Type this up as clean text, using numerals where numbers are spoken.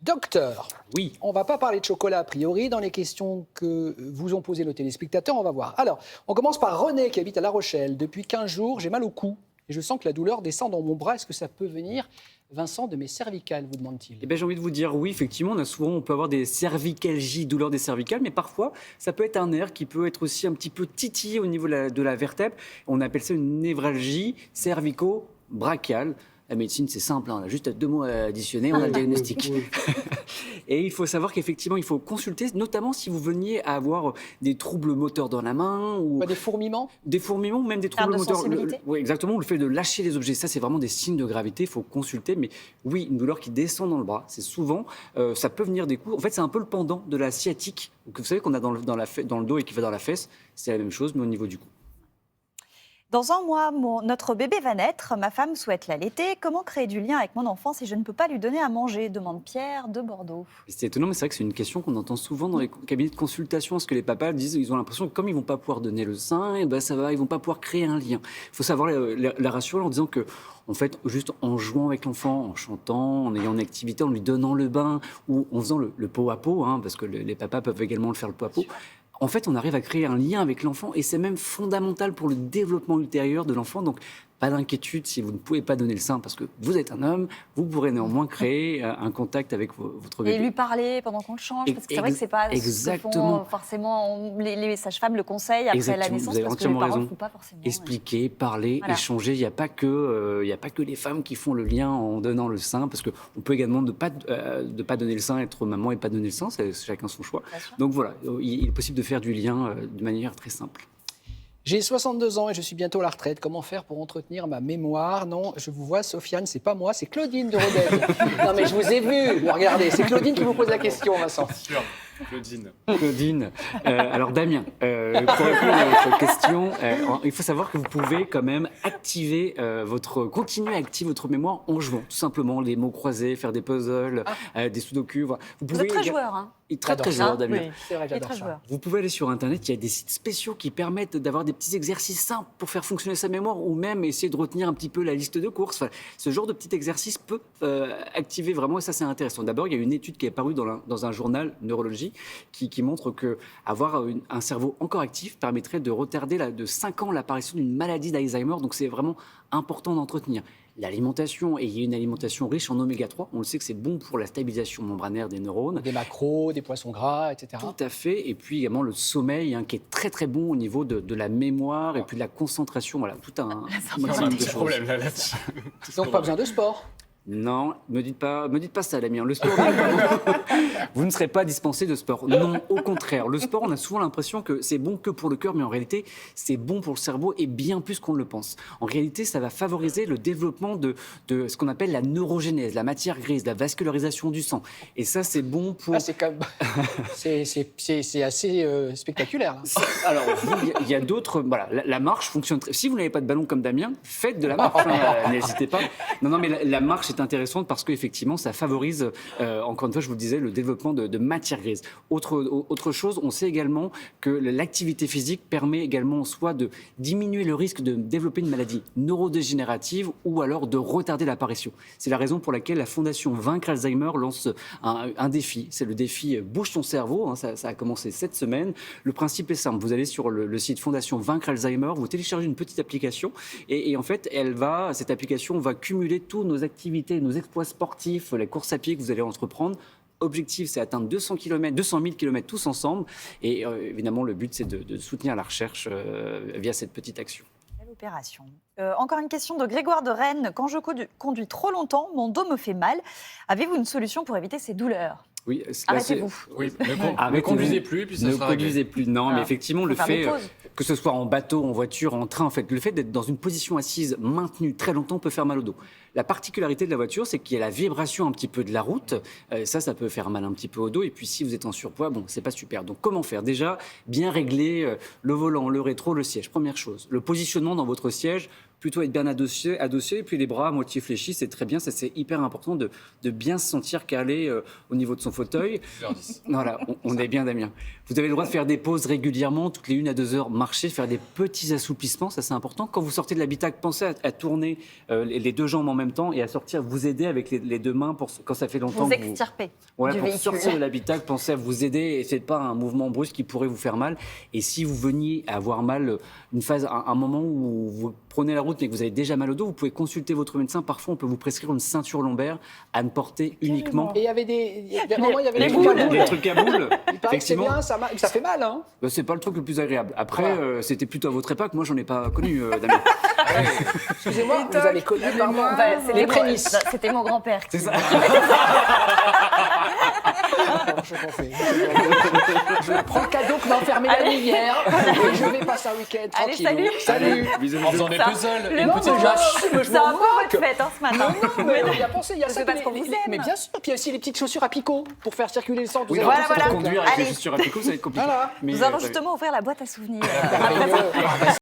Docteur, Oui. on ne va pas parler de chocolat a priori dans les questions que vous ont posées nos téléspectateurs, on va voir. Alors, on commence par René qui habite à La Rochelle. Depuis 15 jours, j'ai mal au cou et je sens que la douleur descend dans mon bras. Est-ce que ça peut venir, Vincent, de mes cervicales, vous demande-t-il? Eh ben, j'ai envie de vous dire oui, effectivement, on peut avoir des cervicalgies, douleurs des cervicales, mais parfois, ça peut être un nerf qui peut être aussi un petit peu titillé au niveau de la vertèbre. On appelle ça une névralgie cervico-brachiale. La médecine, c'est simple, hein, on a juste 2 mots à additionner, on a le diagnostic. Et il faut savoir qu'effectivement, il faut consulter, notamment si vous veniez à avoir des troubles moteurs dans la main ou Pas des fourmillements? des fourmillements ou même des troubles de moteurs. sensibilité. Oui, exactement, le fait de lâcher les objets, ça c'est vraiment des signes de gravité, il faut consulter. Mais oui, une douleur qui descend dans le bras, c'est souvent, ça peut venir des coups. En fait, c'est un peu le pendant de la sciatique, que vous savez qu'on a dans le dos et qui va dans la fesse. C'est la même chose, mais au niveau du cou. Dans un mois, notre bébé va naître. Ma femme souhaite l'allaiter. Comment créer du lien avec mon enfant si je ne peux pas lui donner à manger, demande Pierre de Bordeaux. C'est étonnant, mais c'est vrai que c'est une question qu'on entend souvent dans les cabinets de consultation, parce que les papas disent, ils ont l'impression que comme ils vont pas pouvoir donner le sein, et ben ça va, ils vont pas pouvoir créer un lien. Il faut savoir la rassurer en disant que, en fait, juste en jouant avec l'enfant, en chantant, en ayant une activité, en lui donnant le bain, ou en faisant le pot à pot, hein, parce que les papas peuvent également le faire le pot à pot. En fait, on arrive à créer un lien avec l'enfant et c'est même fondamental pour le développement ultérieur de l'enfant. Donc, pas d'inquiétude si vous ne pouvez pas donner le sein parce que vous êtes un homme, vous pourrez néanmoins créer un contact avec votre bébé. Et lui parler pendant qu'on le change, parce que c'est vrai que c'est pas exactement. ce que font forcément les sages-femmes le conseillent après la naissance, vous avez parce que les entièrement parents ne raison. font pas forcément. Expliquer, parler, Voilà. échanger. Il n'y a pas que les femmes qui font le lien en donnant le sein, parce qu'on peut également ne pas donner le sein, être maman et pas donner le sein, c'est chacun son choix. Donc voilà, il est possible de faire du lien de manière très simple. J'ai 62 ans et je suis bientôt à la retraite. Comment faire pour entretenir ma mémoire? Non, je vous vois, Sofiane, c'est pas moi, c'est Claudine de Rodez. Non mais je vous ai vu. Regardez, c'est Claudine qui vous pose la question, Vincent. Claudine. Alors Damien, pour répondre à votre question, il faut savoir que vous pouvez quand même continuer à activer votre mémoire en jouant, tout simplement, les mots croisés, faire des puzzles, des sudoku. Voilà. Vous êtes très joueur, hein? Très joueur, Damien. Oui. C'est vrai, Il est j'adore très ça. joueur. Vous pouvez aller sur Internet, il y a des sites spéciaux qui permettent d'avoir des petits exercices simples pour faire fonctionner sa mémoire ou même essayer de retenir un petit peu la liste de courses. Enfin, ce genre de petit exercice peut activer vraiment, et ça c'est intéressant. D'abord, il y a une étude qui est parue dans un journal Neurologie qui montre qu'avoir un cerveau encore actif permettrait de retarder de 5 ans l'apparition d'une maladie d'Alzheimer. Donc c'est vraiment important d'entretenir l'alimentation, et il y a une alimentation riche en oméga 3. On le sait que c'est bon pour la stabilisation membranaire des neurones. Des macros, des poissons gras, etc. Tout à fait. Et puis également le sommeil, qui est très très bon au niveau de la mémoire et puis de la concentration. Voilà, tout un petit problème là là-dessus. Donc pas besoin de sport. Non, me dites pas ça, Damien. Le sport, vous ne serez pas dispensé de sport. Non, au contraire. Le sport, on a souvent l'impression que c'est bon que pour le cœur, mais en réalité, c'est bon pour le cerveau et bien plus qu'on ne le pense. En réalité, ça va favoriser le développement de ce qu'on appelle la neurogénèse, la matière grise, la vascularisation du sang. Et ça, c'est bon pour... Ah, c'est quand même... c'est assez spectaculaire. Là. Alors, il y a d'autres... Voilà, la marche fonctionne très... Si vous n'avez pas de ballon comme Damien, faites de la marche. N'hésitez pas. Non, mais la marche est intéressante parce qu'effectivement, ça favorise, encore une fois, je vous le disais, le développement de matière grise. Autre chose, on sait également que l'activité physique permet également soit de diminuer le risque de développer une maladie neurodégénérative ou alors de retarder l'apparition. C'est la raison pour laquelle la Fondation Vaincre Alzheimer lance un défi. C'est le défi Bouge ton cerveau. Hein, ça a commencé cette semaine. Le principe est simple. Vous allez sur le site Fondation Vaincre Alzheimer, vous téléchargez une petite application et en fait, cette application va cumuler toutes nos activités, nos exploits sportifs, les courses à pied que vous allez entreprendre. Objectif, c'est atteindre 200 000 km tous ensemble. Et évidemment, le but, c'est de soutenir la recherche via cette petite action. Belle opération. Encore une question de Grégoire de Rennes. Quand je conduis trop longtemps, mon dos me fait mal. Avez-vous une solution pour éviter ces douleurs? Oui, Arrêtez-vous. Oui, ne conduisez plus, puis ça sera réglé. Ne conduisez plus, non, mais effectivement, le Faut faire fait, des pauses. que ce soit en bateau, en voiture, en train, en fait, le fait d'être dans une position assise maintenue très longtemps peut faire mal au dos. La particularité de la voiture, c'est qu'il y a la vibration un petit peu de la route. Ça peut faire mal un petit peu au dos. Et puis, si vous êtes en surpoids, bon, c'est pas super. Donc, comment faire? Déjà, bien régler le volant, le rétro, le siège. Première chose. Le positionnement dans votre siège plutôt être bien adossé, et puis les bras à moitié fléchis, c'est très bien. Ça, c'est hyper important de bien se sentir calé au niveau de son fauteuil. 10h10. Voilà, on est bien, Damien. Vous avez le droit de faire des pauses régulièrement, toutes les 1 à 2 heures, marcher, faire des petits assouplissements, ça c'est important. Quand vous sortez de l'habitacle, pensez à tourner les 2 jambes en même temps et à sortir, vous aider avec les 2 mains quand ça fait longtemps Vous que extirpez Voilà, du pour véhicule. sortir de l'habitacle, pensez à vous aider et faites pas un mouvement brusque qui pourrait vous faire mal. Et si vous veniez à avoir mal, un moment où vous prenez la route mais que vous avez déjà mal au dos, vous pouvez consulter votre médecin. Parfois, on peut vous prescrire une ceinture lombaire à ne porter uniquement. Et il y avait des moments, il y avait Les des boules. trucs à Des boules. trucs à boules. Il paraît que c'est Effectivement. bien, ça fait mal, hein. C'est pas le truc le plus agréable. Après, Voilà. c'était plutôt à votre époque. Moi, j'en ai pas connu, Damien. Excusez-moi, vous avez connu pardon, C'était les mon- prémices. C'était mon grand-père. qui- C'est ça. Je prends le cadeau que m'a enfermé la nuit hier et je vais passer un week-end Allez, tranquille. salut. Bisous, En faisant bisous. des Ça, puzzles, le une nom, petite c'est cloche. Mais je C'est m'en un peu moque. votre fête ce matin. Non, mais on y a pensé, il y a C'est ça. parce puis qu'on vous aime. mais bien sûr, puis il y a aussi les petites chaussures à picot pour faire circuler le sang. Oui, Vous alors, avez Voilà, pour voilà. conduire avec Allez. les chaussures à picot, ça va être compliqué. Voilà. Mais, Nous allons ouais. justement ouvrir la boîte à souvenirs. Merveilleux.